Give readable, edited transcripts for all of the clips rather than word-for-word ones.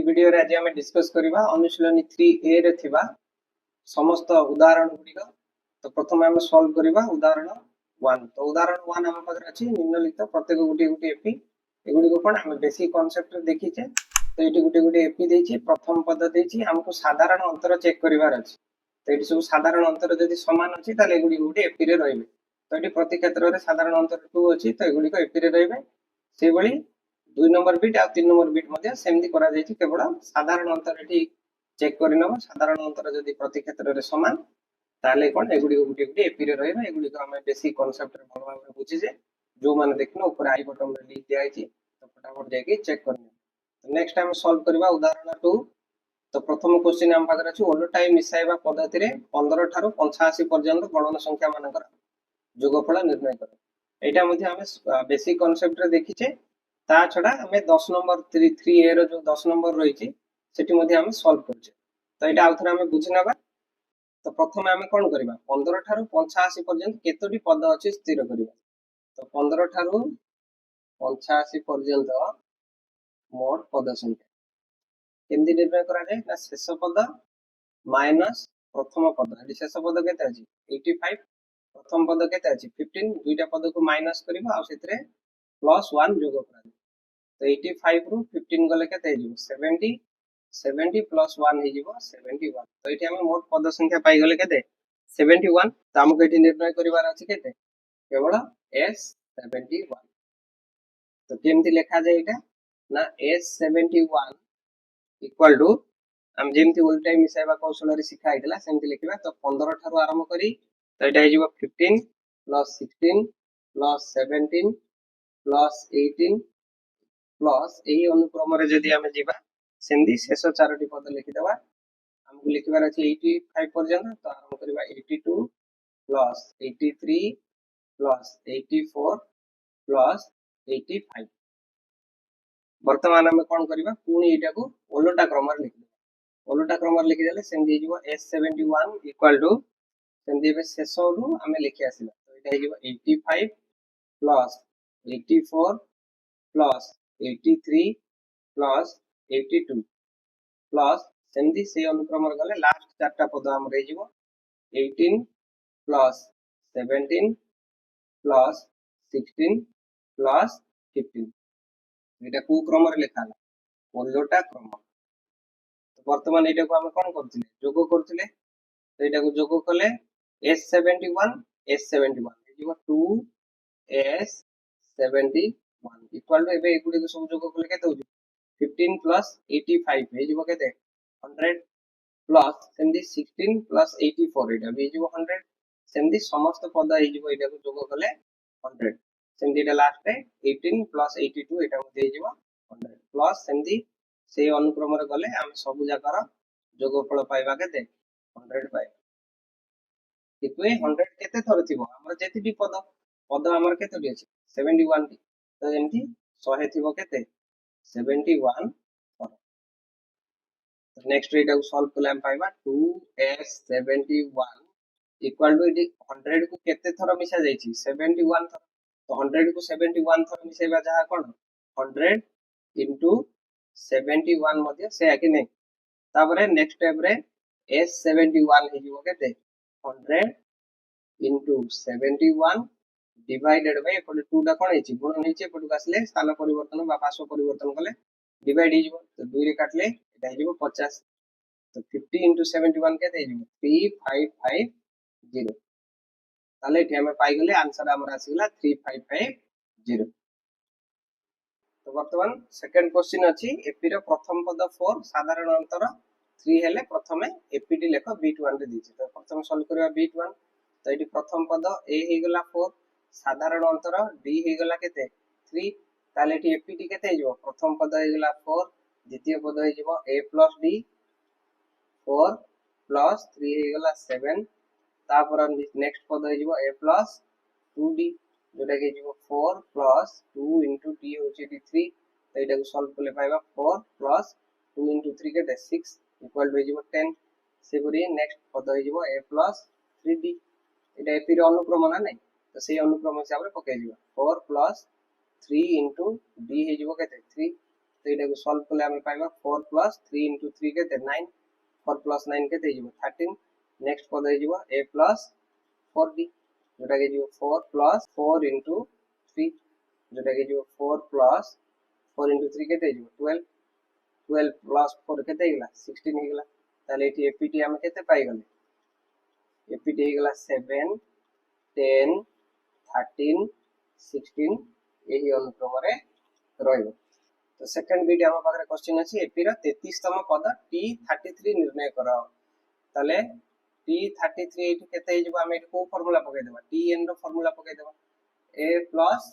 Video रे आज हम डिस्कस करबा अनुशीलनी 3a रे थिबा समस्त उदाहरण गुडिक। तो प्रथम हम सॉल्व करबा उदाहरण 1। तो उदाहरण 1 हम पाखरे अछि निम्नलिखित प्रत्येक गुटी गुटी एपी एगुडी को कोन हम बेसिक कांसेप्ट रे देखिचे। तो एटी गुटी गुटी एपी देछि, प्रथम पद देछि, हमको साधारण अंतर चेक करिवार अछि। तो एटी सब साधारण अंतर यदि समान अछि ताले एगुडी गुटी एपी रे रहइबे। तो एटी प्रति क्षेत्र रे साधारण अंतर 2 अछि, तो एगुडी को एपी रे रहइबे। से बळी 2 नंबर बिट आ 3 नंबर बिट मध्ये सेमती करा जायछि। केवल साधारण अंतर एठी चेक करिनबो। साधारण अंतर यदि प्रति क्षेत्र रे समान ताले कोन एगुडी गुटी गुटी एपी रे रहइबे। एगुडी को हम बेसिक कांसेप्ट रे भल भाबरे बुझि जे जो माने देखनो ऊपर आई बटन रे लिंक दिया आइछि। तो फटाफट जाके चेक करनियो। तो नेक्स्ट हम सॉल्व करबा उदाहरण 2। तो प्रथम क्वेश्चन हम पाखरे अछि ओलोटाई मिसाइबा पद्धति रे 15 ठारो 85 पर्यंत गणन संख्या मानकर जोगफल निर्णय कर। एटा मध्ये हम बेसिक कांसेप्ट रे देखिचे। ता छडा हमें 10 नंबर 3a रो जो 10 नंबर रहिछि सेठी मध्ये हम सॉल्व करछे। तो एटा आउथरा हमें बुझिनबा। तो प्रथम हमें कोन करबा 15 ठारो 85 पर्यंत केतोटी पद अछि स्थिर करबा। तो 15 ठारो 85 पर्यंत मोट पद संख्या केमदी निर्णय करा जाय ना शेष पद माइनस प्रथम पद। एठी शेष पद केते अछि 85, प्रथम पद केते अछि 15। दुईटा पद को माइनस करबा आ सेतरे प्लस 1 जोग करा। तो 85 रु 15 गले केते हिजो 70, 70 प्लस 1 हिजो 71। तो एठी हम मोट पद संख्या पाई गले केते 71। तो हमको एठी निर्णय करिवार अछि केते केवल S71। तो केमती लिखा जाय एटा ना S71 इक्वल टू हम जेमती उल्टा मिसाइबा कौशल रे सिखा आइतला सेमती लिखिबा। तो 15 ठारो आरंभ करी तो एटा हिजो 15 प्लस 16 प्लस 17 प्लस 18 प्लस एही अनुक्रम रे जदी हमें जीवा सेमदी शेष चारोटी पद लिखि देबा। हमको लिखिबार अछि 85 पर्यंत। तो आरंभ करबा 82 प्लस 83 प्लस 84 प्लस 85। वर्तमान हम कोन करबा पुनी एटा को ओलोटा क्रम रे लिखि देबा। ओलोटा क्रम रे लिखि देले सेमदी हिजो S71 इक्वल टू सेमदी बे शेष रु हमें लिखि आसीबा। तो एटा हिजो 85 प्लस 84 प्लस 83 प्लस 82 प्लस सेमदी से अनुक्रम रे गले लास्ट चारटा पद हम रे जिवो 18 प्लस 17 प्लस 16 प्लस 15। एटा को क्रम रे लिखाला ओलोटा क्रम। तो वर्तमान एटा को हम कोन करथिले जोग करथिले। तो एटा को जोग कले S71 S71 जिवो 2S71 इक्वल टू एबे एगुडी को सब जोग कले केते होजी 15 प्लस 85 हे जिवो केते 100 प्लस सेमदी 16 प्लस 84 एटा बे जिवो 100। सेमदी समस्त पद हे जिवो एटा को जोग कले 100। सेमदी एटा लास्ट रे 18 प्लस 82 एटा को दे जिवो 100 प्लस सेमदी से अनुक्रम रे गले हम सब जाकर जोगफल पाइबा केते 100 पाइ। कितु 100 केते थर थिबो हमर जेतिबी पद पद हमर केते अछि 71 टी। तो एमती 100 थिबो केते 71 थर। तो नेक्स्ट एटा को सॉल्व कले हम पाइबा 2S71 इक्वल टू एटी 100 को केते थर मिसा जाईछि 71 थर। तो 100 को 71 थर मिसेबा जहा कोन 100 into 71 मध्ये से आकि नै। तापरे नेक्स्ट स्टेप रे S71 हे जिवो केते 100 into 71 डिवाइडेड बाय एपटे 2 टा कोन हेछि गुणन हेछि एपटु आसले स्थान परिवर्तन बा पार्श्व परिवर्तन कले डिवाइड हे जिवो। तो 2 रे काटले एटा हे जिवो 50। तो 50 into 71 केते हे जिवो 3550। ताले एठी हम पाई गेले आंसर हमर आसीला 3550। तो वर्तमान सेकंड क्वेश्चन अछि एपी रो प्रथम पद 4 साधारण अंतर 3 हेले प्रथमे एपी डी लेख बीट 1 रे दिछि। तो प्रथम सॉल्व करबा बीट 1। तो एठी प्रथम पद ए हे गेला 4 साधारण अंतर डी हे गेला केते 3। ताले एठी एपी डी केते हे जिवो प्रथम पद हे गेला 4 द्वितीय पद हे जिवो a + d 4 + 3 हे गेला 7। तापर नेक्स्ट पद हे जिवो a + 2d जोटा के जिवो 4 + 2 into d होची 3। तो एटा को सॉल्व करले पाइबा 4 + 2 into 3 के 6 इक्वल टू जिवो 10। सेबरी नेक्स्ट पद हे जिवो a + 3d एटा एपी रो अनुक्रम ना नै। तो से अनुक्रम हिसाब रे पके जिवो 4 + 3 into d हे जिवो केते 3। तो एटा को सॉल्व करले हम पाइबा 4 प्लस 3 into 3 केते 9 4 plus 9 केते हिजो 13 नेक्स्ट पद हिजो a plus 4b जोटा के हिजो 4 plus 4 into 3 जोटा के हिजो 4 plus 4 into 3 केते हिजो 12 12 plus 4 केते हिगला 16 हिगला ताले एटी एपीटी हम केते पाई गले एपीटी हिगला 7 10 13 16 एही अनुक्रम रे रहइबो। तो सेकंड वीडियो हम पाखरे क्वेश्चन अछि एपी रा 33 तम पद t33 निर्णय करो ताले t33 एठी केते हिजबो हम एठी को फार्मूला पकै देबा tn रो फार्मूला पकै देबा a plus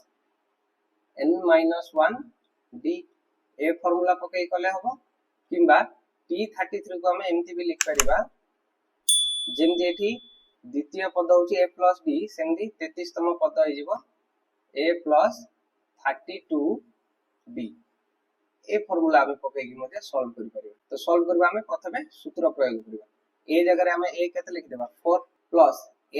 n minus 1 d A formula पकै कले हबो किंबा t33 को हम एमती भी लिख परिबा जेमती एठी द्वितीय पद होची a plus b सेमती 33 तम पद हिजबो a plus 32b A formula हम पकै कि मते सॉल्व करि परिबा। तो सॉल्व करबा हम प्रथमे सूत्र प्रयोग करबा ए जगह रे हम a केते लिख देबा 4 प्लस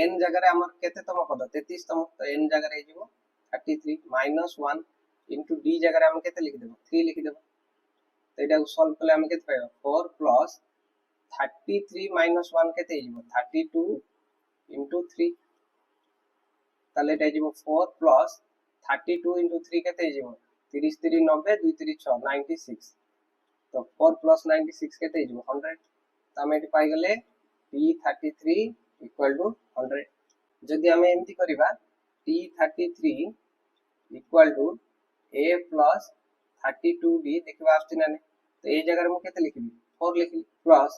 n जगह रे हमर केते तम पद 33 तम तो n जगह रे हिजबो 33 minus 1 into d जगह रे हम केते लिख देबा 3 लिख देबा। तो एटा को सॉल्व करले हम केते पाइबा 4 plus 33 minus 1 केते हिजबो 32 into 3 ताले एटा हिजबो 4 plus 32 into 3 केते हिजबो 30 3 90 2 3 6 96 तो 4 plus 96 केते हिजबो 100 तो हम एटी पाई गले t33 equal to 100 जदि हम एमती करिबा t33 equal to a plus 32b देखबा आछी ना तो ए जगह रे मु केते लिखबी 4 लिखली प्लस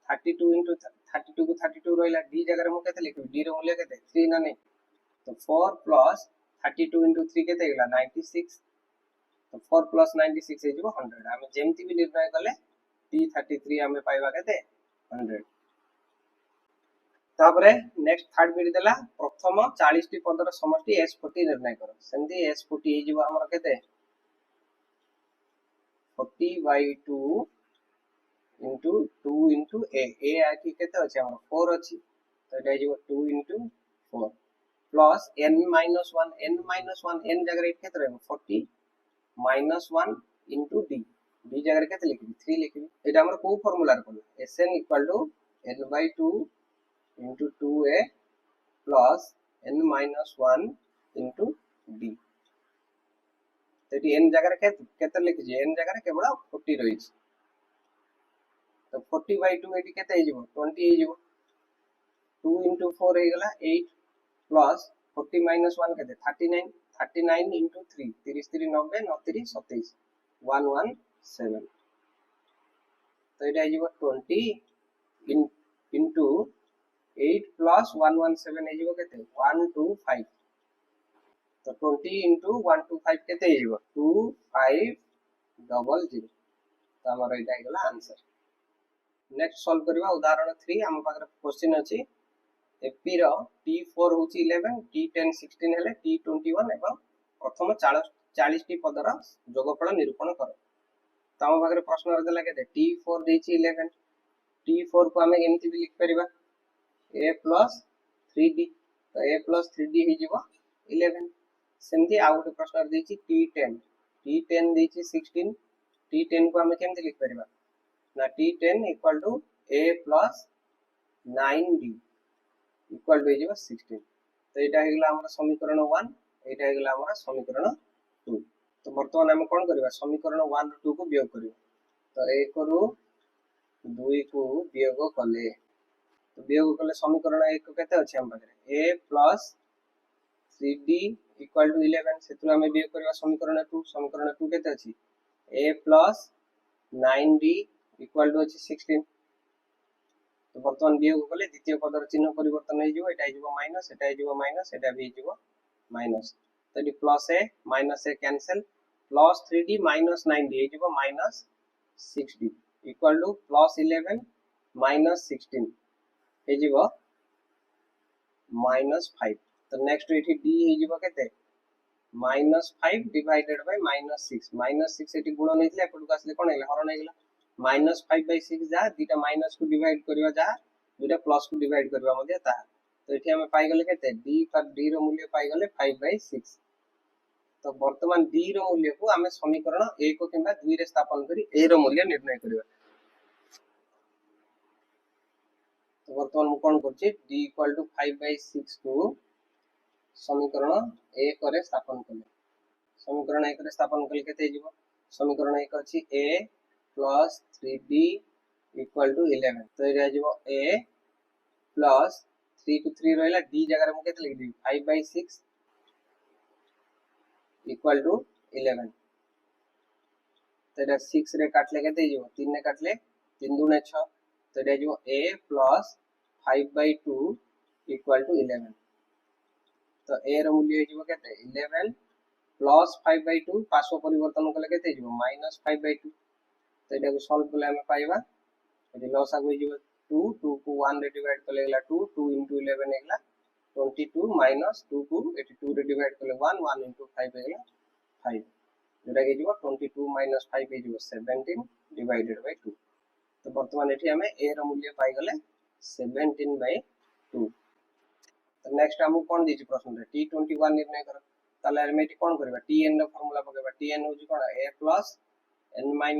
32 into 32 को 32 रहला d जगह रे मु केते लिखबी d रो मूल्य केते 3 ना नहीं तो 4 plus 32 into 3 केते गेला 96 तो 4 plus 96 हे जो 100 हम जेमती भी निर्णय कले t33 हमें पाइबा केते 100। तापरे नेक्स्ट थर्ड विधि देला प्रथम 40 टी पदर समष्टि s40 निर्णय करो सेमती s40 हे जो हमर केते 40 by 2 into 2 into a आकी केते अछि हमर 4 अछि तो एटा हे जो 2 into 4 plus n minus 1 n जगह रे केते रहबो 40 minus 1 into d d जगह रे केते लिखबी 3 लिखबी एटा हमर को फार्मूला रे Cola sn equal to n by 2 into 2a plus n minus 1 into d तेटी n जगह रे केते लिख जे n जगह रे केवल 40 रही छै तो 40 by 2 एटी केते हे जिवो 20 हे जिवो 2 into 4 हे गेला 8 plus 40 minus 1 केते 39 39 into 3 30 3 90 9 3 27 117 तो एटा हे जिवो 20 into 8 plus 117 हे जिवो केते 125 तो 20 into 125 केते हे जिवो 2500 तो हमर एटा हे गेला आंसर। नेक्स्ट सॉल्व करबा उदाहरण 3 हम पाकर क्वेश्चन अछि एपी रो t4 होची 11 t10 16 हेले t21 एवं प्रथम 40 टी पदर जोगफल निरूपण करो तो हम पाकर प्रश्न देला केते t4 देछि 11 t4 को हमें एमती भी लिख परिबा a plus 3d तो a plus 3d हे जिवो 11 सेमती आ गोटे प्रश्न देछि t10 देछि 16 t10 को हमें केमती लिख परिबा ना t10 equal to a plus 9d equal to हे 16 तो एटा हे गेला हमर समीकरण 1 एटा हे गेला हमर समीकरण 2 तो वर्तमान हम कोन करबा समीकरण 1 रो 2 को वियोग करबा तो 1 रो 2 को वियोग कले तो वियोग कले समीकरण 1 केते अछि हम पाखरे a plus 3d equal to 11 सेतु हम वियोग करबा समीकरण 2 केते अछि a plus 9d equal to अछि 16 तो वर्तमान वियोग कले द्वितीय पदर चिन्ह परिवर्तन हे जिवो एटा हे जिवो माइनस एटा हे जिवो माइनस एटा भी जिवो माइनस तो D plus A cancel plus 3d minus 9d हे जिवो minus 6d equal to plus 11 minus 16 हे जिवो माइनस 5 तो नेक्स्ट एठी d हे जिवो केते माइनस 5 डिवाइडेड बाय माइनस 6 एठी गुणन हेतले एपटू आसले कोन हेला हरण हेला माइनस 5 by 6 जा दीटा माइनस को डिवाइड करबा जा दुटा प्लस को डिवाइड करबा मध्ये ता तो एठी हम पाई गले केते d पर d रो मूल्य पाई गले 5 by 6 तो वर्तमान d रो मूल्य को आमे समीकरण 1 किंबा 2 रे स्थापन करी a रो मूल्य निर्णय करिवा। तो वर्तमान मु कोन करछि d = 5/6 को समीकरण 1 रे स्थापन कले। समीकरण 1 रे स्थापन कले केते जिवो समीकरण 1 अछि a + 3b = 11। तो एरा जिवो a + 3 को 3 रहला d जगह रे मु केते लिख दी 5/6 = 11। तो एटा 6 रे काटले केते जिवो 3 ने काटले 3 दूने 6। तो एटा जिवो a + 5/2 = 11। तो a रो मूल्य जिवो केते 11 + 5/2 पार्श्व परिवर्तन कले केते जिवो -5/2। तो एटा को सॉल्व कले हम पाइबा एटी लॉस आ गई जिवो 2 2 को 1 रे डिवाइड कले गेला 2 2 * 11 हेगला 22 - 2 को एटी 2 रे डिवाइड कले 1 1 * 5 हेगला 5। जोटा के जिवो 22 - 5 हे जिवो 17 / 2। तो वर्तमान एठी हमें a रो मूल्य पाई गले 17/2। तो नेक्स्ट हमु कोन दिछि प्रश्न रे t21 निर्णय करो। ताले हम एठी कोन करबा tn रो फार्मूला पकेबा tn होछि कोन a + n - 1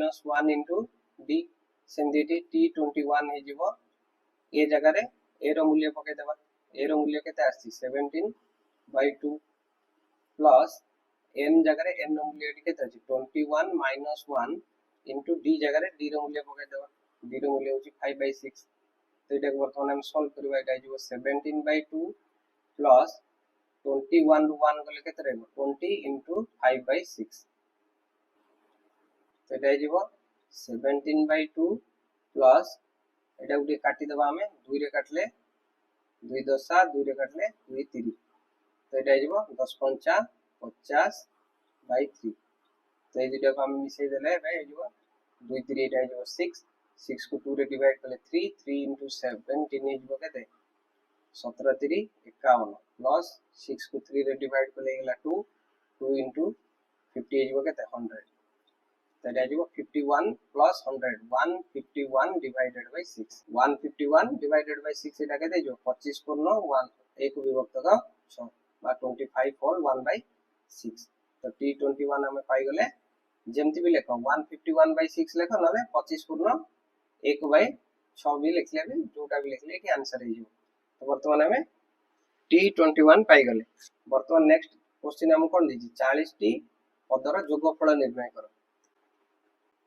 * d सेंदिटी t21 हे जिवो a जगह रे a रो मूल्य पके देबा a रो मूल्य केते आछि 17/2 प्लस n जगह रे n रो मूल्य एठी केते अछि 21 - 1 * d जगह रे d रो मूल्य पके देबा d रो मूल्य होछि 5/6। तो एटा को वर्तमान हम सॉल्व करबा एटा जिवो 17/2 प्लस 21 ରୁ 1 गले केते रहबो 20 * 5/6। तो एटा जिवो 17/2 प्लस एटा गुडी काटी देबा हमें 2 रे काटले 2 10 2 रे काटले 2 3। तो एटा जिवो 10 5 50/3। तो ए दुटा को हम मिसै देले बे जिवो 2 3 एटा जिवो 6 6 को 2 रे डिवाइड कले 3 3 * 17 जिवो केते 17 3 51 प्लस 6 को 3 रे डिवाइड कले गेला 2 2 * 50 जिवो केते 100। तो एटा जिवो 51 plus 100 151 divided by 6 151 divided by 6 एटा केते जिवो 25 पूर्ण 1 1 विभक्त का 6 बा 25 होल 1/6। तो t21 हमें पाई गले जेमति भी लेखो 151/6 लेखो नले 25 पूर्ण 1/6 भी लिखले भी जोटा भी लिखले कि आंसर हे जिवो। तो वर्तमान हमें t21 पाई गले। वर्तमान नेक्स्ट क्वेश्चन हम कोन दिछि 40 टी पदर जोगफल निर्णय करो।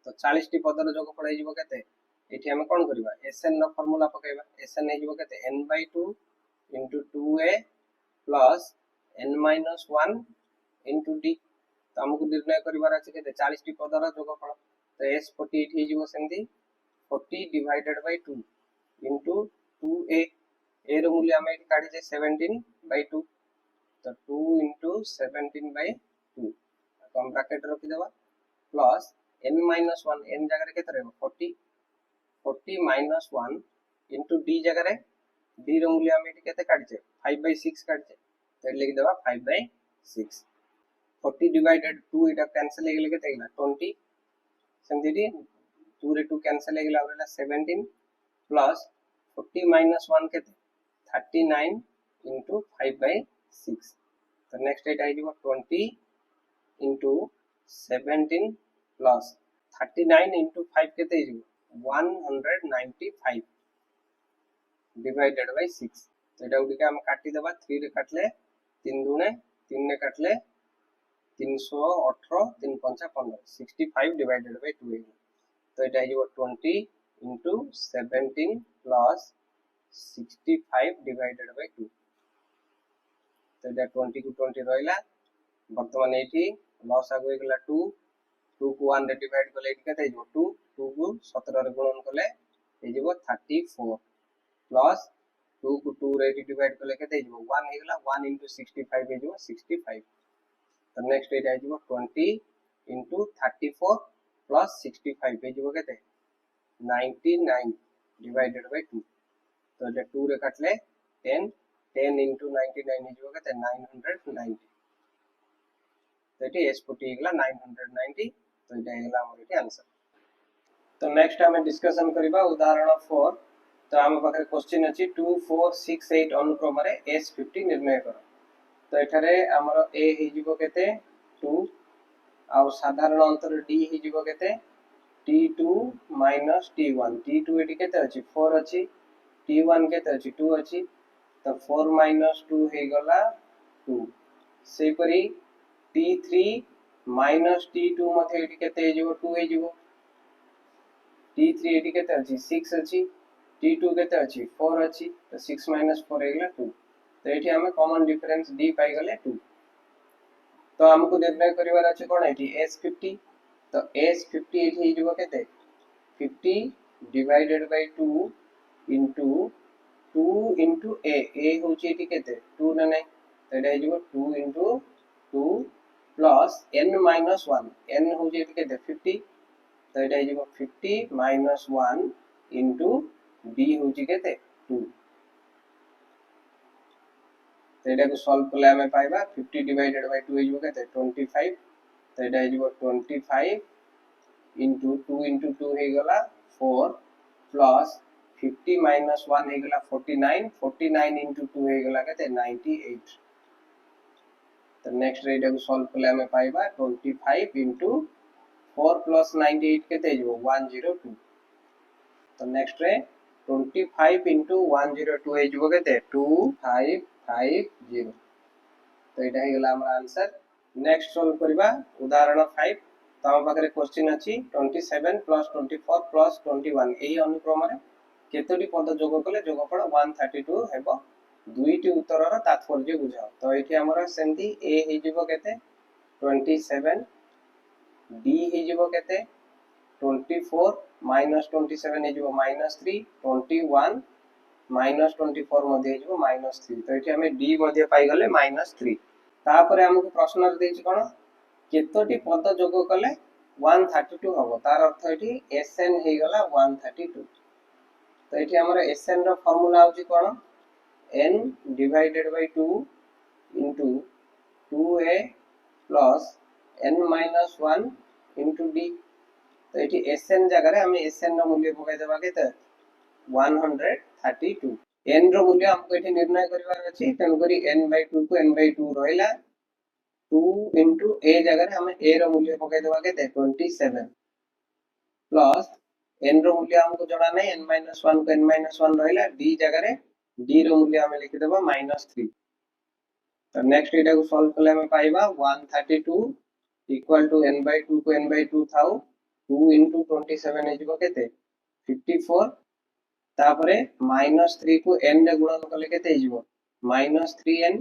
तो 40 टी पदर जोगफल हे जिवो केते एठी हम कोन करबा sn नो फार्मूला पकेबा sn हे जिवो केते n/2 * 2a + n - 1 * d। तो हमको निर्णय करिवार अछि केते 40 टी पदर जोगफल। तो s 40 एठी जिवो सेंती 40 डिवाइडेड बाय 2 * 2a a रो मूल्य हम एठी काढी जे 17/2। तो 2 * 17/2 तो हम ब्रैकेट रखि देबा प्लस n - 1 n जगह रे केते रहबो 40 40 - 1 * d जगह रे d रो मूल्य हम एठी केते काढी जे 5/6 काढी जे तो लिख देबा 5/6। 40 डिवाइडेड 2 एटा कैंसिल हे गेले केते गेला 20 सेंदिटी 2 रे 2 कैंसिल हे गेला ओरेला 17 प्लस 40 - 1 केते 39 * 5/6। तो नेक्स्ट एटा हे जिवो 20 * 17 प्लस 39 * 5 केते हे जिवो 195 डिवाइडेड बाय 6। तो एटा उडी हम काटी देबा 3 रे काटले 3 दुने 3 ने काटले 318 3 5 15 65 डिवाइडेड बाय 2 हे। तो एटा हे जिवो 20 * 17 प्लस 65 डिवाइडेड बाय 2। तो एटा 20 को 20 रहला वर्तमान एठी लॉस आ गई गेला 2 2 को 1 रे डिवाइड कले एठी केते जिवो 2 2 को 17 रे गुणन कले हे जिवो 34 प्लस 2 को 2 रे डिवाइड कले केते जिवो 1 हे गेला 1 * 65 हे जिवो 65। तो नेक्स्ट एटा हे जिवो 20 * 34 प्लस 65 हे जिवो केते 99 डिवाइडेड बाय 2। तो एटा 2 रे काटले 10 10 * 99 हे जिवो केते 990। तो एटी s40 हे गेला 990। तो एटा हे गेला हमर एटी आंसर। तो नेक्स्ट हमें डिस्कशन करिबा उदाहरण 4। तो हम पाखे क्वेश्चन अछि 2 4 6 8 अनुक्रम रे s50 निर्णय करो। तो एठारे हमर a हे जिवो केते 2 आउ साधारण अंतर d हे जीवो केते t2 minus t1 t2 eighty केते अछि 4 अछि t1 केते अछि 2 अछि तो 4 minus 2 हे गला 2 से परी t3 minus t2 मथे एटी केते हे जीवो 2 हे जीवो t3 एटी केते अछि 6 अछि t2 केते अछि 4 अछि तो 6 minus 4 हे गला 2 तो एठी हमें कॉमन डिफरेंस d पाई गले 2 तो हमको निर्णय करिवार अछि कोन एठी s50 तो s50 एठी हे जीवो केते 50 divided by 2 into 2 into a होची एठी केते 2 ना नहीं तो एटा हे जीवो 2 into 2 plus n minus 1 n होची एठी केते 50 तो एटा हे जीवो 50 minus 1 into b होची केते 2 तो एटा को सॉल्व कले हमें पाइबा 50 divided by 2 हे जीवो केते 25 तो एटा हे जीवो 25 into 2 into 2 हे गला 4 plus 50 minus 1 हे गला 49 49 into 2 हे गला केते 98 तो नेक्स्ट एटा को सॉल्व कले हमें पाइबा 25 into 4 plus 98 केते जीवो 102 तो नेक्स्ट रे 25 into 102 हे जीवो केते 2550 तो एटा हे गला हमर आंसर नेक्स्ट सॉल्व करबा उदाहरण 5 तो हम पाखरे क्वेश्चन अछि 27 plus 24 plus 21 एही अनुक्रम रे केतोटी पद जोग कले जोगफल 132 हेबो दुईटी उत्तरर तात्पर्य बुझाओ तो एठी हमर सेंती a हे जीवो केते 27 d हे जीवो केते 24 minus 27 हे जीवो -3 21 minus 24 मध्ये हे जीवो -3 तो एठी हमें d मध्ये पाई गले -3 तापरे हमको प्रश्न रे देछि कोन केतोटी पद जोग कले 132 हबो तार अर्थ एठी sn हे गला 132 तो एठी हमर sn रो फार्मूला होछि कोन n divided by 2 into 2a plus n minus 1 into d तो एठी sn जगह रे हमें sn रो मूल्य पकाई देबा केते 132 n रो मूल्य हमको एठी निर्णय करिवार अछि तन करी n by 2 को n by 2 रहिला 2 into a जगह रे हमें a रो मूल्य पकाई देबा केते 27 प्लस n रो मूल्य हमको जणा नै n minus 1 को n minus 1 रहिला d जगह रे d रो मूल्य हमें लिखि देबा -3 तो नेक्स्ट एटा को सॉल्व करले हमें पाइबा 132 इक्वल टू n by 2 को n by 2 थाउ 2 into 27 हे जीवो केते 54 तापरे -3 को n रे गुणन कले केते हे जीवो -3n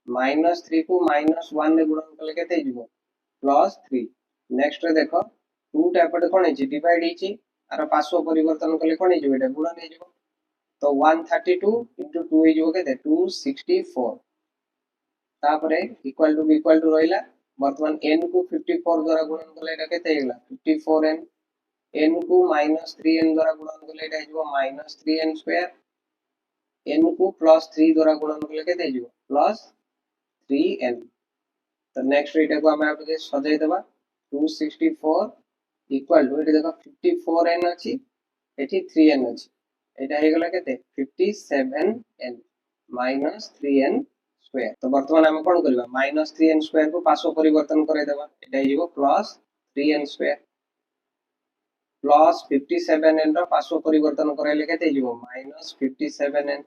-3 को -1 रे गुणन कले केते हे जीवो +3 नेक्स्ट रे देखो 2 टा एपटे कोन हे डिवाइड हेची आर पासो परिवर्तन कले कोन हे जीवो एटा गुणन हे जीवो तो 132 into 2 हे जीवो केते 264 तापरे इक्वल टू रहिला वर्तमान n को 54 द्वारा गुणन कले एटा केते हेला 54n n को -3n द्वारा गुणन कले एटा हेजो -3n स्क्वायर n को +3 द्वारा गुणन कले केते हेजो +3n तो नेक्स्ट एटा को हम आबे सजाई देबा 264 इक्वल टू एटा देखो 54n अछि एठी 3n अछि एटा हे गेला केते 57n -3n स्क्वायर तो वर्तमान हम कोन करबा -3n स्क्वायर को पासो परिवर्तन करे देबा एटा हे जीवो +3n स्क्वायर प्लस 57n रो पासो परिवर्तन करैले केते जीवो -57n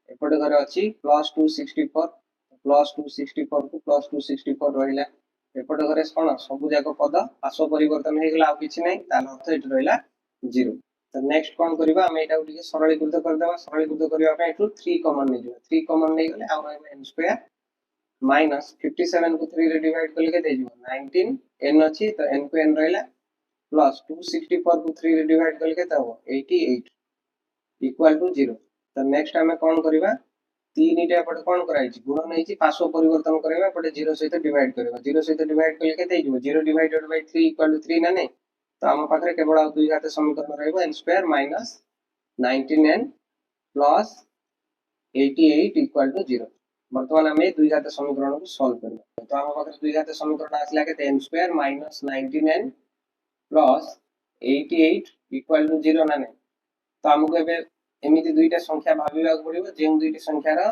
एपटे घरे अछि +264 +264 को +264 रहिला एपटे घरे कोन सब जाको पद पासो परिवर्तन हे गेला आ किछि नै तार अर्थ एट रहिला 0 तो नेक्स्ट कोन करबा हम एटा उठी सरलीकृत कर देबा सरलीकृत करिवा पे एटू 3 कॉमन नै जीवो 3 कॉमन नै गेले आ रहबा n स्क्वायर माइनस 57 को 3 रे डिवाइड करले केते जीवो 19 n अछि तो n को n रहिला प्लस 264 को 3 रे डिवाइड करले केते हो 88 इक्वल टू 0 तो नेक्स्ट हमें कोन करबा 3 इटा पटे कोन कराई छि गुणन नै छि पासो परिवर्तन करबा पटे 0 सहित डिवाइड करबा 0 सहित डिवाइड करले केते हिजो 0 डिवाइडेड बाय 3 इक्वल टू 3 ना नै तो हम पाखरे केवल दुई घात समीकरण रहबो n square minus 19n plus 88 equal to 0 वर्तमान हम दुई घात समीकरण को सॉल्व करबा तो हम पाखरे दुई घात समीकरण आसला केते n square minus 19n plus 88 equal to 0 ना नै तो हमको एबे एमिति दुईटा संख्या भाबिबा पड़िबो जे दुईटी संख्यार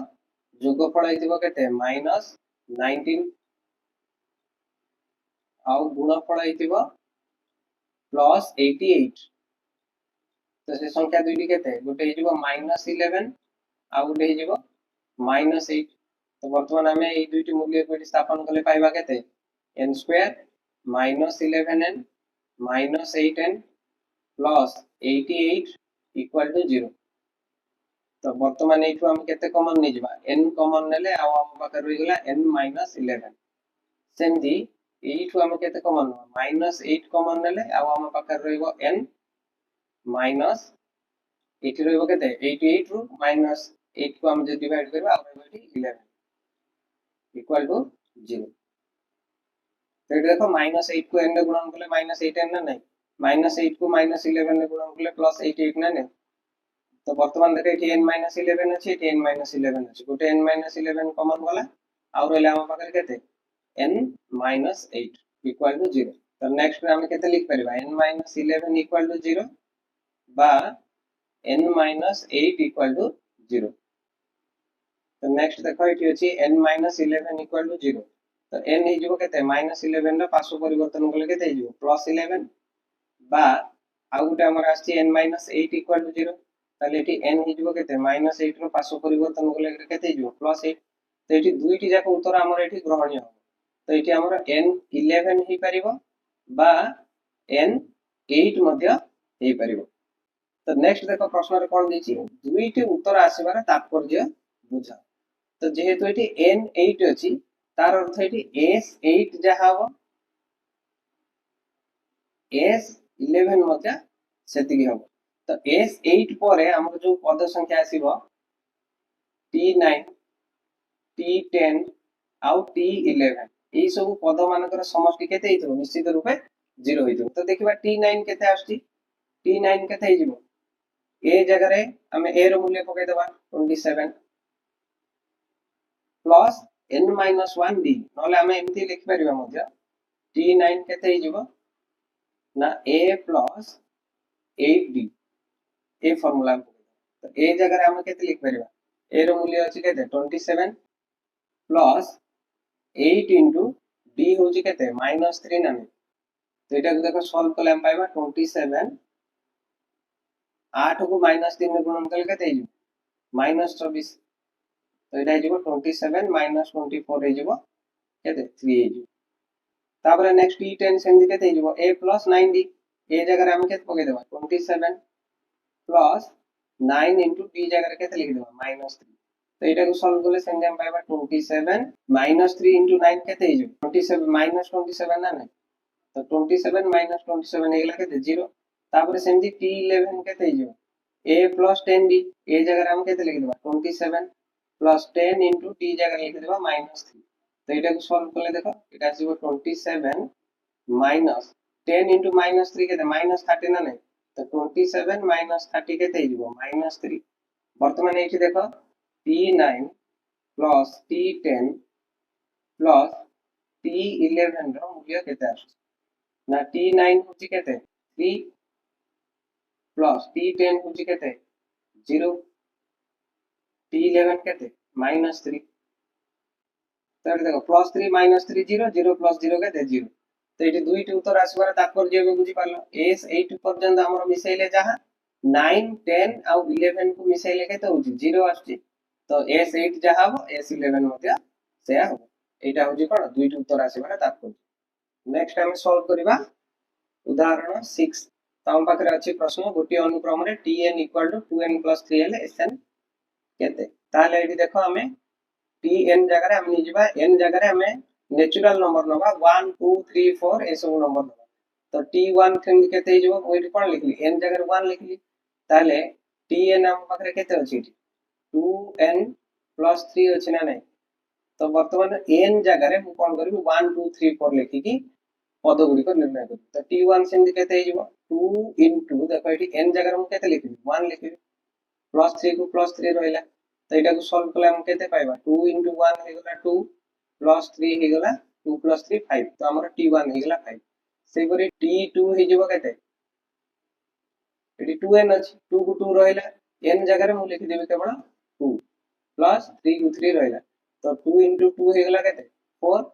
जोगफल आइतिबो केते -19 आउ गुणफल हेतिबो +88 तो से संख्या दुईटी केते गोटे हेजिबो -11 आ गोटे हेजिबो -8 तो वर्तमान आमे एई दुईटी मूल्य को स्थापन कले पाइबा केते n square -11n -8n +88 equal to 0 तो वर्तमान एठु हम केते कॉमन नै जिबा n कॉमन नेले आ हम पाकर रहि गेला n -11 सेमती एठु हम केते कॉमन -8 कॉमन नेले आ हम पाकर रहिबो n माइनस एठी रहइबो केते 88 रु -8 को हम जे डिवाइड करबा आ रहइबो एठी 11 इक्वल टू 0 तो एठी देखो -8 को n रे गुणन करले -8n ना नै -8 को -11 रे गुणन करले +88 ना नै तो वर्तमान देखो एठी n -11 अछि एठी n -11 अछि गोटे n -11 कॉमन गला आ रहइला हम पाकर केते n -8 इक्वल टू 0 तो नेक्स्ट रे हम केते लिख परिबा n -11 इक्वल टू 0 बा n -8 इक्वल टू 0 तो नेक्स्ट देखो एठी अछि n -11 इक्वल टू 0 तो n हि जिवो केते -11 रे पासो परिवर्तन करले केते जिवो +11 बा आ गुटे हमर आछि n -8 इक्वल टू 0 ताले एठी n हि जिवो केते -8 रो पासो परिवर्तन करले केते जिवो +8 तो एठी दुईटी जाक उत्तर हमर एठी ग्रहणीय तो एठी हमर n 11 हि परिबो बा n 8 मध्य हे परिबो तो नेक्स्ट देखो प्रश्न रे कोन दिछि दुईटी उत्तर आसीबार तात्पर्य बुझा तो जेहेतु एठी n8 अछि तार अर्थ एठी s8 जहा हो s11 मध्य सेतिकी हो तो s8 परे हमर जो पद संख्या आसीबो t9 t10 आउ t11 एई सब पद मानकर समष्टि केते हेइतो निश्चित रूपे 0 हेइतो तो देखिबा t9 केते आछी t9 केते हेइजिबो ए जगह रे हमें ए रो मूल्य पके देबा 27 प्लस n - 1 d नले हमें एमती लिख परिबा मध्य t9 केते हिजिबो ना a plus 8d A formula तो ए जगह रे हम केते लिख परिबा ए रो मूल्य अछि केते 27 प्लस 8 d होछि केते -3 ना तो एटा को देखो सॉल्व करले हम पाइबा 27 8 को -3 में गुणन करले केते हिजिबो -24 तो एटा हिजिबो 27 -24 हिजिबो केते 3 हिजिबो तापर नेक्स्ट t10 सेंदी केते हिजिबो a + 9d ए जगह रे हम केते पके देबा 27 प्लस 9 d जगह रे केते लिख देबा -3 तो एटा को सॉल्व करले सेंदी हम पाइबा 27 -3 * 9 केते हिजिबो 27 -27 ना नै तो 27 -27 हेगला केते 0 तापर सेंदी t11 केते हिजिबो a + 10d ए जगह रे हम केते लिख देबा 27 प्लस 10 d जगह लिख देबा -3 तो एटा को सॉल्व करले देखो एटा आसीबो 27 माइनस 10 -3 केते -30 ना नै तो 27 -30 केते हिजिबो -3 वर्तमान एठी देखो t9 plus t10 plus t11 रो मूल्य केते आछी ना t9 होची केते 3 प्लस t10 होची केते 0 t11 केते -3 तो देखो +3 -3 0 0 + 0 केते 0 तो एठी दुईटी उत्तर आसीबार तात्पर्य एबे बुझी पालो s8 पर्यंत हमर मिसैले जहा 9 10 आ 11 को मिसैले केते होची 0 आछी तो s8 जहा हो s11 मध्य सेया हो एटा होची कोन दुईटी उत्तर आसीबार तात्पर्य नेक्स्ट हम सॉल्व करिबा उदाहरण 6 ताम पाखरे अछि प्रश्न गोटी अनुक्रम रे tn = 2n + 3l sn केते ताले एठी देखो हमें tn जगह रे हम नि जिबा n जगह रे हमें नेचुरल नंबर नबा 1 2 3 4 ए सब नंबर नबा तो t1 थेन केते हिजबो ओइठी कोन लिखली n जगह रे 1 लिखली ताले tn हम पाखरे केते अछि 2n + 3 अछि ना नै तो वर्तमान n जगह रे हम कोन करबी 1 2 3 4 लिखि की पद गुडी को निर्णय कर तो t1 सेंदी केते हिजबो 2 देखो एठी n जगह रे हम केते लिखबी 1 लिखबी +3 को +3 रहइला तो एटा को सॉल्व करले हम केते पाइबा 2 * 1 हे गला 2 +3 हे गला 2 + 3 5 तो हमर t1 हे गला 5 से परे t2 हे जेबो केते एटी 2n अछि 2 को 2 रहइला n जगह रे हम लिखि देबे केवल 2 +3 को 3 रहइला तो 2 * 2 हे गला केते 4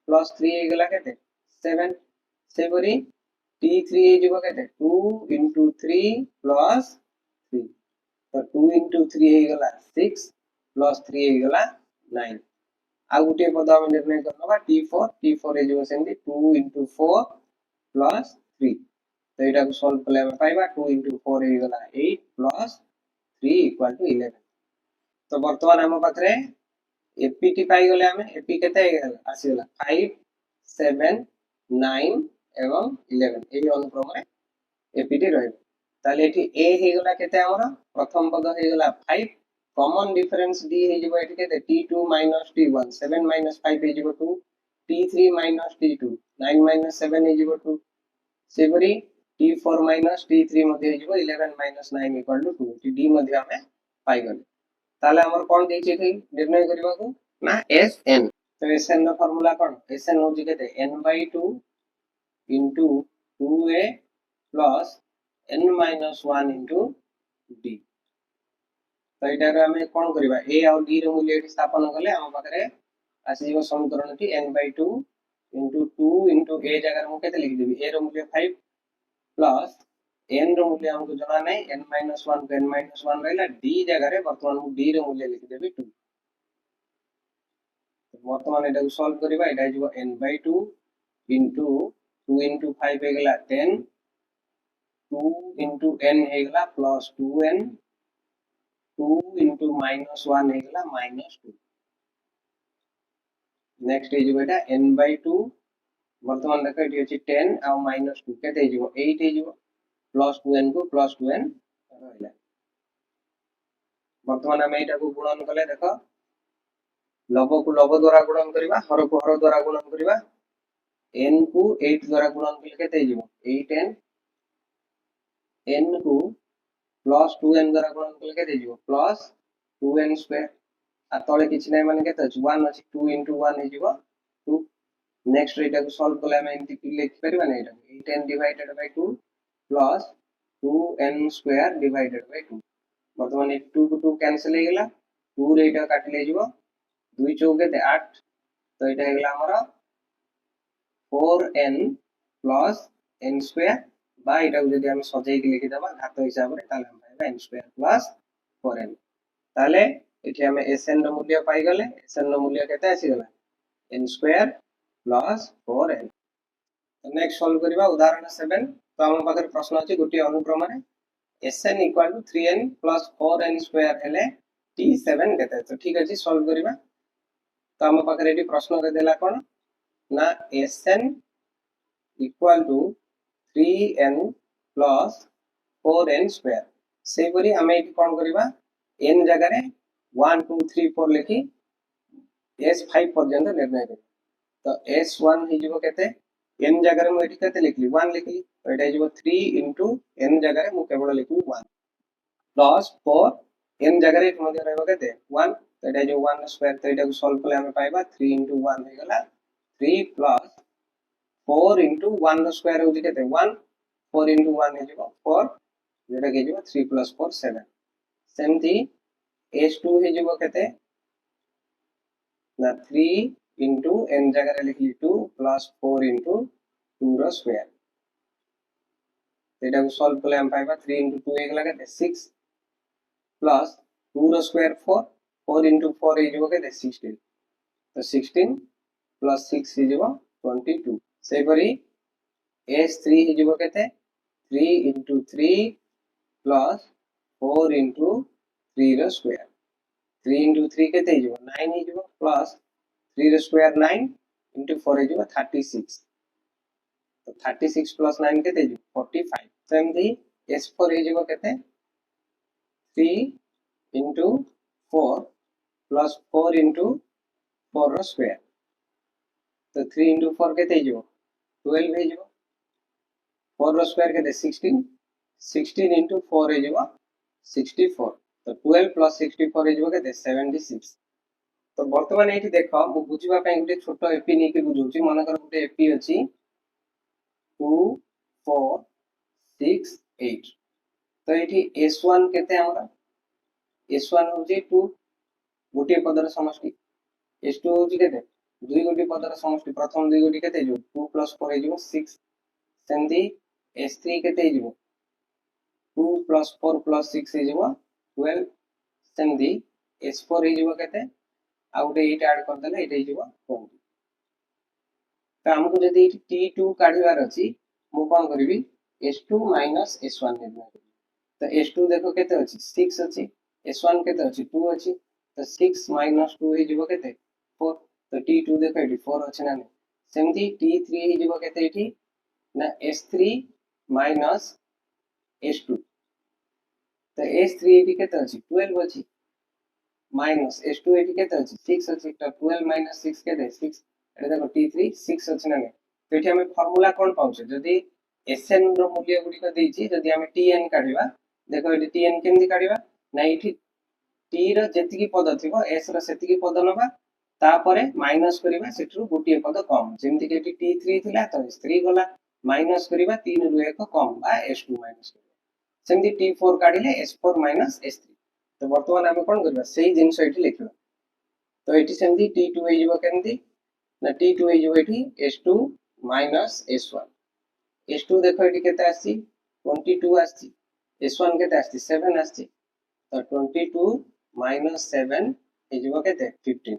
+3 हे गला केते 7 सेपरी t3 हेजिबो केते 2 into 3 plus 3 तो 2 into 3 हे गला 6 plus 3 हे गला 9 आ गुटे पद हम निर्णय करनबा t4 हेजिबो सेंदी 2 into 4 plus 3 तो एटा को सॉल्व करले हम पाइबा 2 into 4 हे गला 8 plus 3 equal to 11 तो वर्तमान हम पाखरे एपीटी पाई गले हमें एपी केते आसीला 5 7 9 एवं 11 एही अनुक्रम रे एपीटी रहइबो ताले एठी ए हे गला केते हमरा प्रथम पद हे गला 5 कॉमन डिफरेंस डी हे जिवो एठी केते t2 t1 7 5 हे जिवो 2 t3 t2 9 7 हे जिवो 2 सेपरी t4 t3 मध्ये हे जिवो 11 9 इक्वल टू 2 टी डी मध्ये हमें पाई गले ताले हमर कोन देछि एठी निर्णय करबा को ना Sn तो Sn रो फार्मूला कोन Sn होजी केते n/2 into 2a plus n minus 1 into d तो एटा रे हमें कोन करबा a और d रो मूल्य एठी स्थापन करले हम पाखरे आसीबो समीकरण T n/2 into 2 into a जगह हम केते लिख देबी a रो मूल्य 5 plus n रो मूल्य हमको जଣା नै n minus 1 को n minus 1 रहला d जगह रे वर्तमान हम d रो मूल्य लिख देबी 2 वर्तमान एटा को सॉल्व करबा एटा जिवो n/2 into 2 into 5 हे गला 10 2 into n हे गला plus 2n 2 into minus 1 हे गला minus 2 नेक्स्ट हे जिवो एटा n/2 वर्तमान देखो एटी अछि 10 आ minus 2 केते हे जिवो 8 हे जिवो plus 2n को plus 2n रहला वर्तमान हम एटा को गुणन कले देखो लव को लव द्वारा गुणन करबा हर को हर द्वारा गुणन करबा n को 8 द्वारा गुणन कले केते हिजो 8n n को प्लस 2n द्वारा गुणन कले केते हिजो प्लस 2n स्क्वायर आ तळे किछि नै माने केते अछि 1 अछि 2 into 1 हिजो 2 नेक्स्ट एटा को सॉल्व कले हम एंटी लिख परबा नै एटा 8n divided by 2 plus 2n square divided by 2 वर्तमान 2 को 2 कैंसिल हे गेला 2 रे एटा काटले हिजो 2 चौके 8 तो एटा हे गेला हमरा 4n plus n square बा एटा को जदि हम सजाई के लिखि दबा घात हिसाब रे ताले हम पाइबा n square plus 4n ताले एठी हम sn रो मूल्य पाई गले sn रो मूल्य केते आसी गला n square plus 4n next solve करबा उदाहरण 7 तो हम पाकर प्रश्न अछि गोटी अनुक्रम रे sn equal to 3n plus 4n square हेले t7 केते तो ठीक अछि सॉल्व करबा तो हम पाकर एठी प्रश्न रे देला कोन ना Sn equal to 3n plus 4n square से परी हमें एठी कोन करबा n जगह रे 1 2 3 4 लिखि s5 पर्यंत निर्णय कर तो s1 हि जबो केते n जगह रे मु एठी केते लिखली 1 लिखली तो एटा जबो 3 into n जगह रे मु केवल लिखली 1 plus 4 n जगह रे मध्ये रहबो केते 1 तो एटा जो 1 स्क्वायर तो एटा को सॉल्व करले हम पाइबा 3 into 1 हे गला 3 plus 4 into 1 square होजी केते 1 4 into 1 हे जिवो 4 जेटा के जिवो 3 plus 4 7 सेमती s2 हे जिवो केते ना 3 into n जगह रे लिखली 2 plus 4 into 2 रो स्क्वायर एटा को सॉल्व करले हम पाइबा 3 into 2 हे गला केते 6 plus 2 रो स्क्वायर 4 4 into 4 हे जिवो केते 16 तो 16 plus 6 हे जिवो 22 से परी s3 हे जिवो केते 3 into 3 plus 4 into 3 रो स्क्वायर 3 into 3 केते हे जिवो 9 हे जिवो plus 3 रो स्क्वायर 9 into 4 हे जिवो 36 तो 36 plus 9 केते हे जिवो 45 सेमती s4 हे जिवो केते 3 into 4 plus 4 into 4 रो स्क्वायर तो 3 into 4 केते हे जिवो 12 हे जिवो 4 रो स्क्वायर केते 16 16 into 4 हे जिवो 64 तो 12 plus 64 हे जिवो केते 76 तो वर्तमान एठी देखो मु बुझिबा पय गुटे छोटो एपी नै के बुझौची मन कर गुटे एपी अछि 2 4 6 8 तो एठी s1 केते हमरा s1 होची 2 गुटे पदर समष्टि s2 होची केते दुई गोटी पदर समष्टि प्रथम दुई गोटी केते जो 2 plus 4 हे जिवो 6 सेमती S3 केते हे जिवो 2 + 4 + 6 हे जिवो 12 सेमती S4 हे जिवो केते आ उटे 8 ऐड कर देले एटा हे जिवो 20 तो हमको जदी T2 काढिबार अछि मु कोन करबी S2 - S1 निर्णय करबी तो S2 देखो केते अछि 6 अछि S1 केते अछि 2 अछि तो 6 - 2 हे जिवो केते 4 तो T2 देखो एटी 4 अछि ना सेमती T3 हे जिवो केते एटी ना S3 - S2 तो S3 एटी केते अछि 12 अछि माइनस S2 एटी केते अछि 6 अछि तो 12 - 6 केते 6 एटा देखो T3 6 अछि ना तो एठी हम फार्मूला कोन पाउछे जदी Sn रो मूल्य गुडी को देछि जदी हम Tn काढिबा देखो एटी Tn केमि काढिबा ना एठी T रो जेतिकी पद थिबो S रो सेतिकी पद नबा तापरे माइनस करिबा सेठु गोटिए पद कम जेमति के T3 थिला तो S3 गला माइनस करिबा 3 रु 1 कम बा S2 माइनस करिबा सेमति T4 काढिले S4 - S3 तो वर्तमान हम कोन करबा सेही जिंस एठी लिखबा तो एठी सेमति T2 हे जिवो केमति ना T2 हे जिवो एठी S2 - S1 S2 देखो एठी केते आसी 22 आसी S1 केते आसी 7 आसी तो 22 - 7 हे जिवो केते 15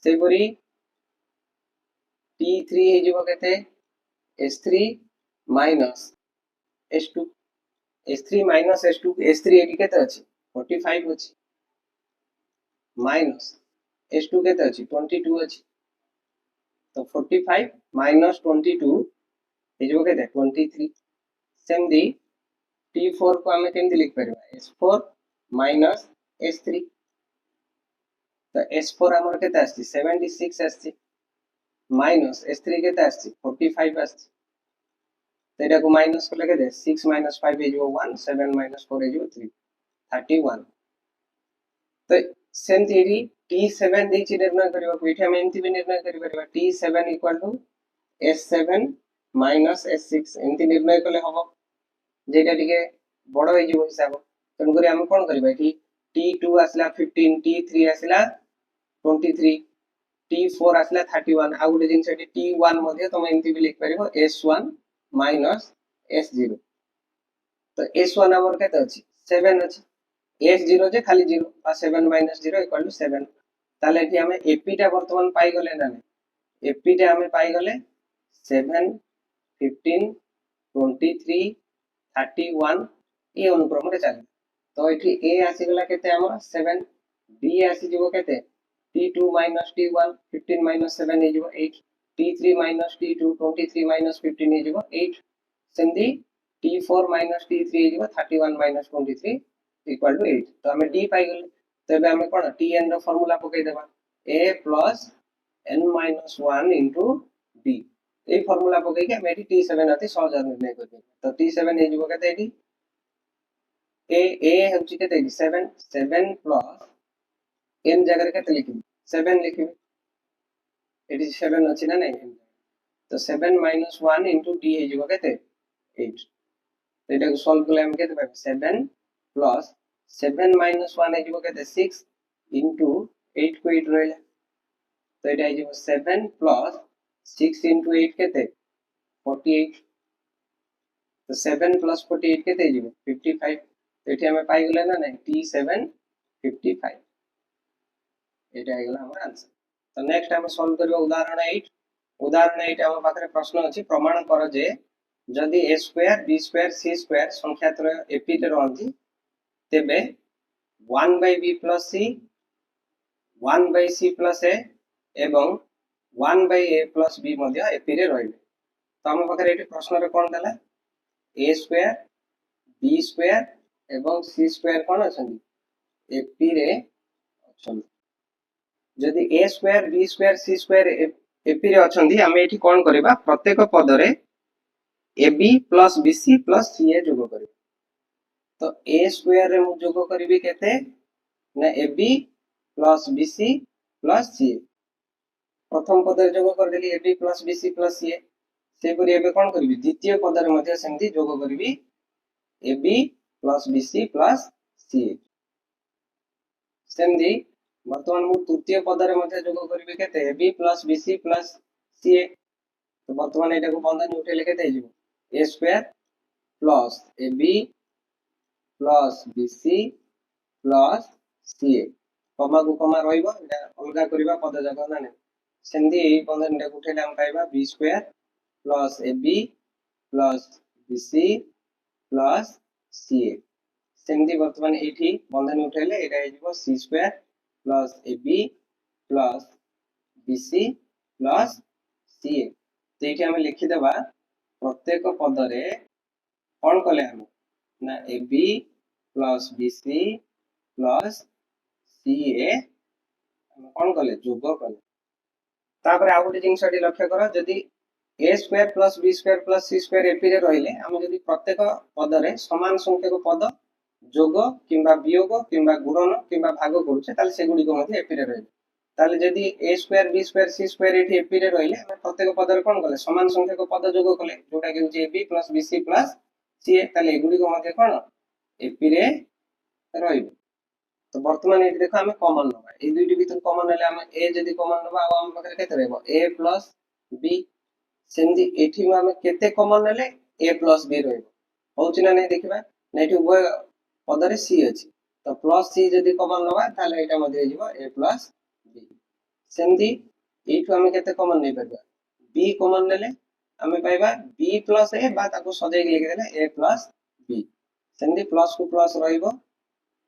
सेपरी T3 हे जिवो केते S3 - S2 S3 - S2 S3 eighty केते अछि 45 अछि माइनस S2 केते अछि 22 अछि तो 45 - 22 हे जिवो केते 23 सेमदी T4 को हमें केमति लिख परबा S4 - S3 तो S4 हमर केते आछि 76 आछि माइनस S3 केते आछि 45 आछि तो एटा को माइनस करले केते 6 - 5 हे जिवो 1 7 - 4 हे जिवो 3 31 तो सेमति एडी T7 देछि निर्णय करबा को एठी हम एमति भी निर्णय करि परबा T7 = S7 - S6 एमति निर्णय कले हबो जेटा टिके बडो हे जिवो हिसाब तन करी हम कोन करबा एठी T2 आसला 15 T3 आसला 23 T4 आसला 31 आ गुटे जिंस एठी T1 मध्ये तमे एमति भी लिख परबो S1 - S0 तो S1 हमर केते अछि 7 अछि S0 जे खाली 0 आ 7 - 0 = 7 ताले एठी हमें AP टा वर्तमान पाई गले ना AP टा हमें पाई गले 7 15 23 31 ए अनुक्रम रे चले तो एठी A आसी गला केते हमर 7 B आसी जिवो केते T2 - T1 15 - 7 हे जिवो 8 T3 - T2 23 - 15 हे जिवो 8 सेमदी T4 - T3 हे जिवो 31 - 23 = 8 तो हमें D पाई गले तबे हमें कोन Tn रो फार्मूला पकै देबा A + n - 1 * D A formula पकै के हम एठी T7 अति सहज निर्णय करबे तो T7 हे जिवो केते एठी A हउची केते 7 7 + n जगह केते लिखबी 7 लिखबी एठी 7 अछि ना नहीं तो 7 - 1 * D हे जिवो केते 8 एटा को सॉल्व करले हम केते पाबो 7 + 7 - 1 हे जिवो केते 6 * 8 को 8 रहला तो एटा हे जिवो 7 + 6 * 8 केते 48 तो 7 + 48 केते हे जिवो 55 तो एठी हमें पाई गले ना नहीं T7 55 एटा हे गला हमर आंसर तो नेक्स्ट हम सॉल्व करबो उदाहरण 8 हम पाखरे प्रश्न अछि प्रमाण कर जे जदि a² b² c² संख्यात्रय AP रे रहंती तेबे 1/b + c 1/c + a एवं 1/a + b मध्ये AP रे रहइबे तो हम पाखरे एठी प्रश्न रे कोन देला a² b² एवं c² कोन अछंती AP रे अछंती जदि a² b² c² AP रे अछंती हम एठी कोन करबा प्रत्येक पद रे AB + BC + CA जोग करबा तो a² रे मु जोग करबी केते ना AB + BC + CA प्रथम पद रे जोग कर देली AB + BC + CA से परि एबे कोन करबी द्वितीय पद रे मध्ये सेमति जोग करबी AB + BC + CA सेमति वर्तमान मु तृतीय पद रे मध्ये जोग करबी केते AB + BC + CA तो वर्तमान एटा को बंधन उठेले केते हिजो A square plus A B plus B C plus C A comma को कमा रहिबो एटा अलगा करबा पद जाक ना नै सेंदी एई पद निटा उठेले हम पाइबा B square plus A B plus B C plus C A सेंदी वर्तमान एठी बंधन उठेले एटा हेजिबो C square plus A B plus B C plus C A तो ये आम लिखिदेबा प्रत्येक पदरे कौन कले हम ना A B plus B C plus C A कौन कले जोग कले तापर आउ गोटे जिनस लक्ष्य कर जदि A square plus B square plus C square एपी रे रहिले हम जदि प्रत्येक पदरे समान संख्यक पद जोग किंबा वियोग किंबा गुणन किंबा भाग करूचे ताले सेगुडी को मध्ये एपी रे रहिले ताले जदि A square B square C square एठी एपी रे रहिले हम प्रत्येक पदरे कोन कले समान संख्यक पद जोग कले जोटा कि होचे A B plus B C plus C A ताले एगुडी को मध्ये कोन एपी रे रहिबो तो वर्तमान एठी देखो हम कॉमन नबा ए दुईटी भीतर कॉमन हेले हम ए जदि कॉमन नबा आ हम पाखरे केते रहबो ए प्लस बी सेंदी एठी हम केते कॉमन हेले ए प्लस बी रहबो होउची ना नै देखिबा नै एठी उभय पदरे सी अछि तो प्लस सी जदि कॉमन नबा ताले एटा मध्ये हेजिबो ए प्लस बी सेंदी एठु हम केते कॉमन नै परबा बी कॉमन नेले हम पाइबा बी प्लस ए बा ताको सजाई लिखि देले ए प्लस बी सेंदी प्लस को प्लस रहिबो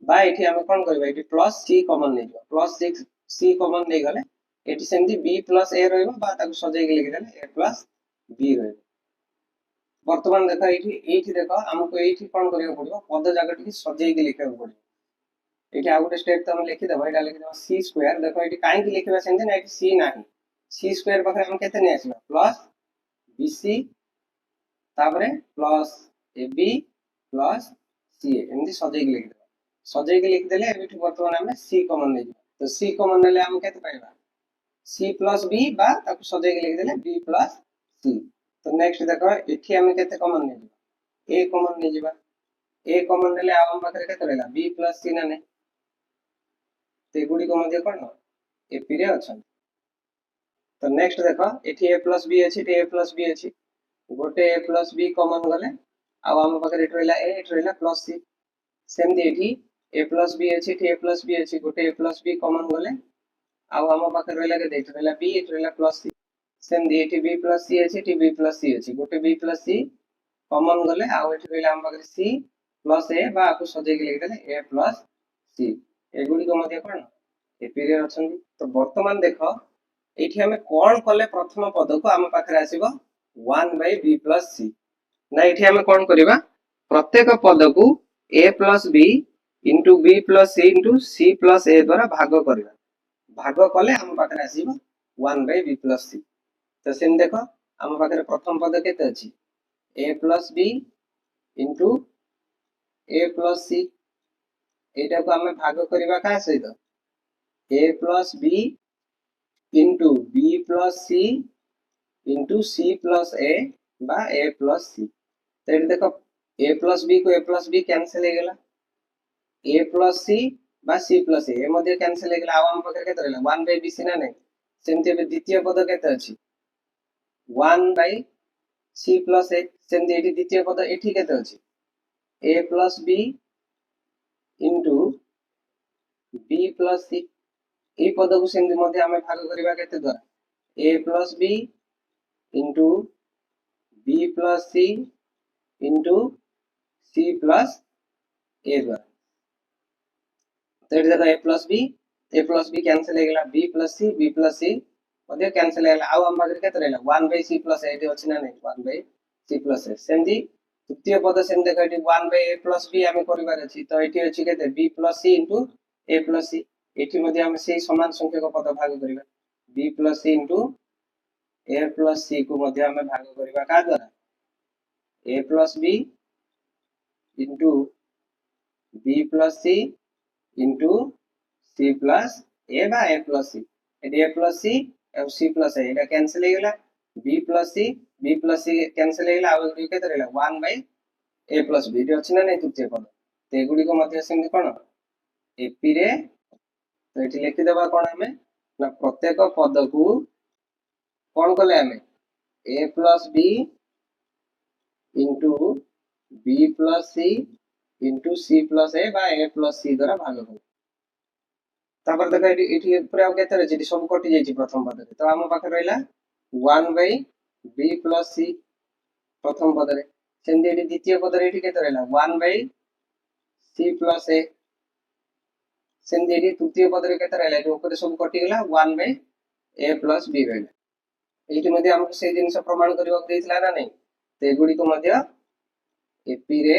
बा एठी हम कोन करबा एठी प्लस सी कॉमन नै जो प्लस 6 सी कॉमन नै गले एठी सेंदी बी प्लस ए रहिबो बा ताको सजाई लिखि देले ए प्लस बी रहिबो वर्तमान देखो एठी देखो हमको एठी कोन करियो पड़िबो पद जागा टिक सजाई लिखियो पड़िबो एठी आ गुटे स्टेप त हम लिखि देबो एटा लिखि देबो सी स्क्वायर देखो एठी काई कि लिखिबा सेंदी ना एठी सी नाही सी स्क्वायर पाखरे हम केते नै आसीबा प्लस बीसी तापरे प्लस एबी प्लस सी एमदी सजाई लिखि देबो सजाई लिखि देले एठी वर्तमान हम सी कॉमन नै तो सी कॉमन नेले हम केते पाइबा सी प्लस बी बा ताको सजाई लिखि देले बी प्लस सी तो नेक्स्ट देखो एठी हम केते कॉमन नै ए कॉमन नै जिबा ए कॉमन नेले आ हम पाखरे केते रहला बी प्लस सी ना नै ते गुडी को मध्ये कोन एपी रे अछन तो नेक्स्ट देखो एठी ए प्लस बी अछि ए प्लस बी अछि गोटे ए प्लस बी कॉमन गले आ हम पाखरे एठी रहला ए एठी रहला प्लस सी सेम दे एठी ए प्लस बी अछि ए प्लस बी अछि गोटे ए प्लस बी कॉमन गले आ हम पाखरे रहला के एठी रहला बी एठी रहला प्लस सी सेम दे एठी बी प्लस सी अछि एठी बी प्लस सी अछि गोटे बी प्लस सी कॉमन गले आ एठी रहला हम पाखरे सी प्लस ए बा आकु सजे के लिखि देले ए प्लस सी एगुडी को मध्ये कोन एपी रे अछन तो वर्तमान देखो एठी हमें कोन कले प्रथम पद को हम पाखरे आसीबो 1/b + c ना एठी हमें कोन करिबा प्रत्येक पद को a + b * b + c * c + a द्वारा भाग करिबा भाग कले हम पाखरे आसीबो 1/b + c तो सेम देखो हम पाखरे प्रथम पद केते अछि a + b * a + c एटा को हमें भाग करिबा का सहित a + b into b plus c into c plus a बा a plus c तो ये देखो a plus b को a plus b कैंसिल हो गला a plus c बा c plus a मध्ये कैंसिल हो गला आ हम पकड़ के रहला 1 by b c ना नहीं सेमते बे द्वितीय पद केते अछि 1 by c plus a सेमते एठी द्वितीय पद एठी केते अछि a plus b into b plus c ए पद को सेमते मध्ये हमें भाग करिबा केते द्वारा a plus b into b plus c into c plus a द्वारा तो एठी देखो a plus b कैंसिल हो गला b plus c मध्ये कैंसिल हो गला आ हम भाग केते रहला 1 by c plus a एठी अछि ना नहीं 1 by c plus a सेमती तृतीय पद सेम देखो एठी 1 by a plus b हमें करिबार अछि तो एठी अछि केते b plus c into a plus c एठी मध्ये हम से समान संख्यक पद भाग करिबा b plus c into a plus c को मध्ये हम भाग करिबा का द्वारा a plus b into b plus c into c plus a बा a plus c एठी a plus c और c plus a Etah cancel हो गला b plus c कैंसिल हो गला आ एगुडी केते रहला 1 by a plus b एठी अछि ना नै तृतीय पद तो एगुडी को मध्ये सेम कोन एपी रे तो ये लिखि देबा कोन हमें ना प्रत्येक पद को कोन कले हमें a plus b into B plus C into C plus A बा ए प्लस सी द्वारा भाग हो तापर देखो एठी पूरा केते रहछि एठी सब कटि जाइछि प्रथम पद रे तो हम पाखे रहला 1 बाय बी प्लस सी प्रथम पद रे सेंदी एठी द्वितीय पद रे एठी केते रहला 1 बाय सी प्लस ए सेंदी एठी तृतीय पद रे केते रहला एठी ऊपर सब कटि गेला 1 बाय ए प्लस बी रहला एठी मध्ये हमको से जिंस प्रमाण करबा देइतला ना नहीं ते गुडी को मध्ये एपी रे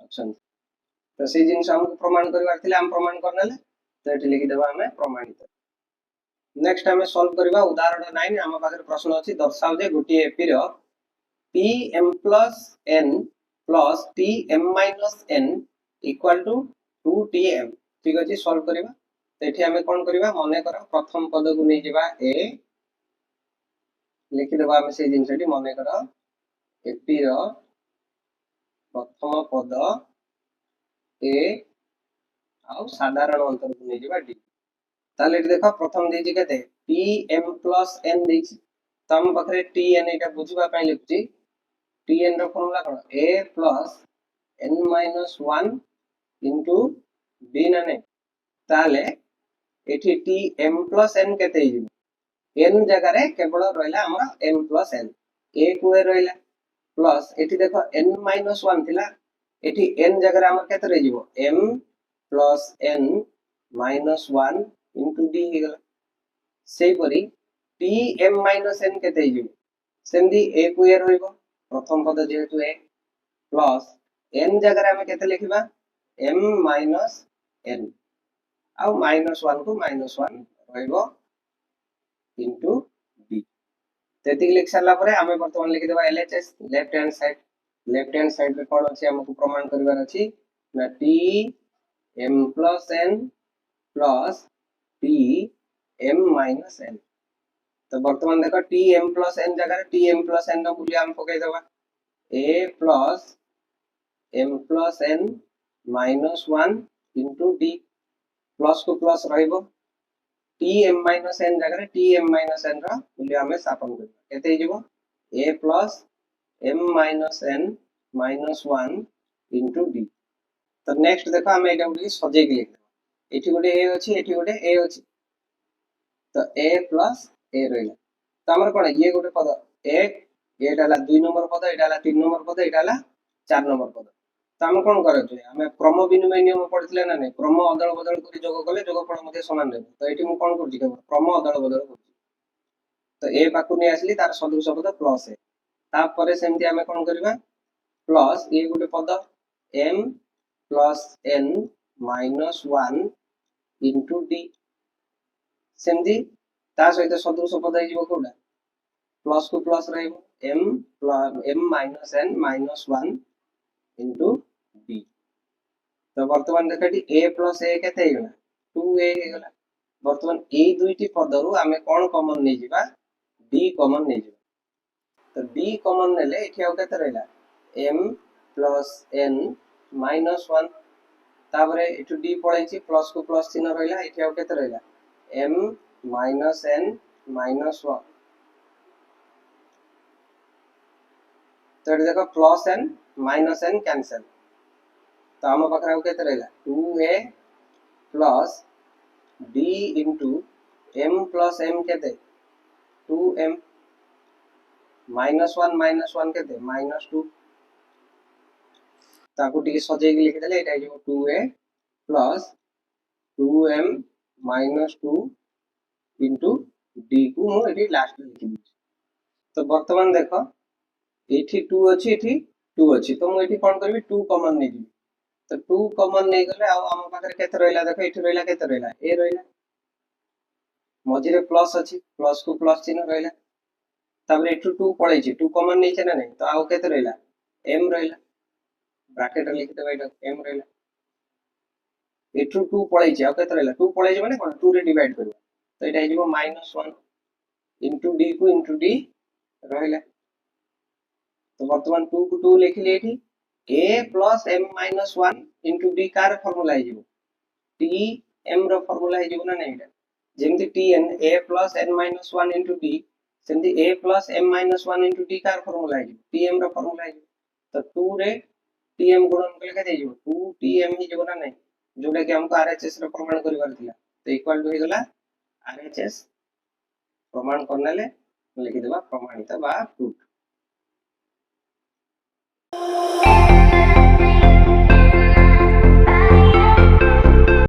ऑप्शन तो से जिंस हमको प्रमाण करबार थिला हम प्रमाण करनेले तो एठी लिखि देबा हमें प्रमाणित नेक्स्ट हमें सॉल्व करबा उदाहरण 9 हम पाखर प्रश्न अछि दर्शाओ जे गोटी AP row pm plus n plus pm minus n equal to 2tm ठीक अछि सॉल्व करबा तो एठी हमें कोन करबा मने कर प्रथम पद को नै जेबा a लिखि देबा हम से जिंसटी मने कर एपी रो प्रथम पद a आउ साधारण अंतर को नै जेबा d ताले एठी देखो प्रथम देछि केते pm plus n देछि त हम पाखरे tn एटा बुझिबा पय लिखछि tn रो फॉर्मूला कोन a plus n minus 1 into b ना नै ताले एठी tm plus n केते हिजो n जगह रे केवल रहला हमरा m plus n a को रहला प्लस एठी देखो n minus 1 थिला एठी n जगह रे हमरा केते रहि जिवो m plus n minus 1 into d हे गेला सेही परी tm minus n केते हिजो सेंदी a को रहइबो प्रथम पद जेहेतु a प्लस n जगह रे हम केते लिखिबा m minus n आ minus 1 को minus 1 रहइबो into d तेतिक लिख सारला परे हमें वर्तमान लिखि देबा LHS लेफ्ट हैंड साइड रे कोन अछि हमकु प्रमाण करबार अछि ना t m plus n plus t m minus n तो वर्तमान देखो t m plus n जगह रे t m plus n रो मूल्य हम पकै देबा a plus m plus n minus 1 into d plus को प्लस रहइबो tm minus n जगह रे tm minus n रो मूल्य हमें स्थापन करबा केते हिजबो a plus m minus n minus 1 into d तो नेक्स्ट देखो हम एटा उडी सजे के लिख एठी गोटे a अछि एठी गोटे a अछि तो a plus a रहला तो हमर कोन ये गोटे पद 1 एटा ला 2 नंबर पद एटा ला 3 नंबर पद एटा ला 4 नंबर पद तो हम कोन करे छै हमें क्रम विनिमय नियम पढितले ना नै क्रम अदल बदल करी जोग कले जोगफल मध्ये समान रहबो तो एठी मु कोन करछि क्रम अदल बदल करछि तो a पाकु नै आसली तार सदृश पद प्लस a तापर सेमति हमें कोन करबा प्लस ये गोटे पद m plus n minus 1 into d सेमति ता सहित सदृश पद हिजबो कोडा प्लस को plus रहइबो m minus n minus 1 into d तो वर्तमान देखटी a plus a केते हेगला 2a हेगला वर्तमान ए दुईटी पदरु हमें कोन कॉमन नै जिबा d कॉमन नै जिबा तो d कॉमन नेले एठी आउ केते रहला m plus n minus 1 ताबरे एठु d पळैछि प्लस को प्लस चिन्ह रहला एठी आउ केते रहला m minus n minus 1 तो एठी देखो plus n minus n cancel तो हम पाखरे आउ केते रहला 2a plus d into m plus m केते 2m -1 केते -2 ताकू टिके सजे के लिख देले एटा हिजो 2a plus 2m -2 into d को मु एठी लास्ट में लिखि दी तो वर्तमान देखो एठी 2 अछि एठी 2 अछि तो मु एठी कोन करबी 2 कॉमन नै दी तो 2 कॉमन नै गले आ हम पाखरे केते रहला देखो एठी रहला केते रहला a रहला मझिरे प्लस अछि प्लस को प्लस चिन्ह रहला ताबरे एठु 2 पळै छि 2 कॉमन नै छै ना नै तो आउ केते रहला m रहला ब्रैकेट लिख देबा एटा m रहला एठु 2 पळै छि आउ केते रहला 2 पळै छि माने कोन 2 रे डिवाइड करबा तो एटा हिजबो -1 into d को into d रहला तो वर्तमान 2 को 2 लिखली एठी a plus m minus 1 into d कार फार्मूला हिजबो t m रो फार्मूला हिजबो ना नै एटा जेमति tn a plus n minus 1 into d सेमति a plus m minus 1 into d कार फार्मूला हिजबो tm रो फार्मूला हिजबो तो 2 रे टीएम गुणन कले केते हिजो 2 टीएम हिजो ना नहीं जोटा कि हमको आरएचएस रो प्रमाण करिवार थिला तो इक्वल टू हेगला आरएचएस प्रमाण करनेले लिखि देबा प्रमाणित बा प्रूफ